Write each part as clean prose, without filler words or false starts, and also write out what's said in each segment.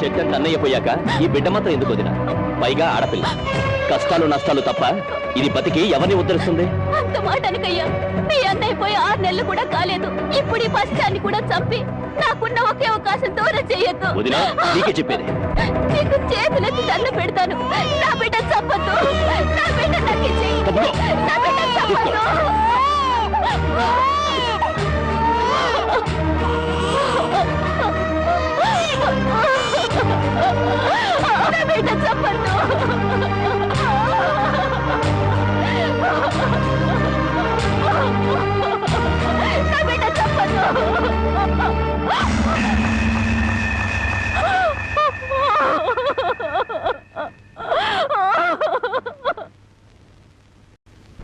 చెట్టంత అన్నయ్య పోయాక ఈ బిడ్డ మాత్రం ఎందుకు వదినా? పైగా ఆడపిల్ల. కష్టాలు నష్టాలు తప్ప ఇది బతికి ఎవరిని ఉద్ధరిస్తుంది? అంత మాట అనకయ్యా. మీ అన్నయ్య పోయి 6 నెలలు కూడా కాలేదు. ఇప్పుడు ఈ పసిదాన్ని కూడా చంపి నాకున్న ఒకే అవకాశం దూరం చేయొద్దు. వదినా, నీకే చెప్పేది. నీకు చేతులెత్తి దండం పెడతాను. నా బిడ్డ చంపొద్దు. నా బిడ్డ నాకు ఇచ్చేయ్. నా బిడ్డ చంపొద్దు. నా బిడ్డ చంపొద్దు. నా బిడ్డ చంపొద్దు.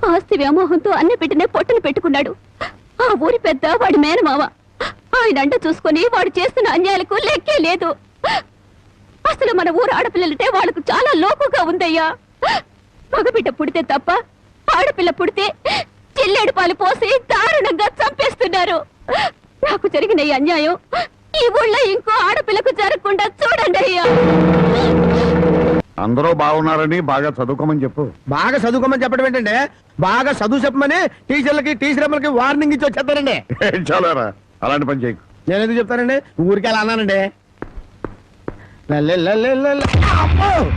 ఆస్తి వ్యామోహంతో అన్న బిడ్డనే పొట్టను పెట్టుకున్నాడు. ఆ ఊరి పెద్ద వాడి మేనమావ. ఆయన అంట చూసుకుని వాడు చేస్తున్న అన్యాయాలకు లెక్కే లేదు. అసలు మన ఊరు ఆడపిల్లలంటే వాళ్ళకు చాలా లోకుగా ఉందయ్యా. మగబిడ్డ పుడితే తప్ప ఆడపిల్ల పుడితే చిల్లేడు పాలు పోసి దారుణంగా చంపేస్తున్నారు. నాకు జరిగిన ఈ అన్యాయం ఈ ఊళ్ళో ఇంకో ఆడపిల్లకు జరగకుండా చూడండి అయ్యా. అందరూ బాగున్నారని బాగా చదువుకోమని చెప్పు. బాగా చదువుకోమని చెప్పడం ఏంటంటే, బాగా చదువు చెప్పమని టీచర్లకి టీచర్లకి వార్నింగ్ ఇచ్చి వచ్చేస్తారండి. చాలారా, అలాంటి పని చేయకు. నేను ఎందుకు చెప్తానండి, ఊరికి అలా అన్నానండి.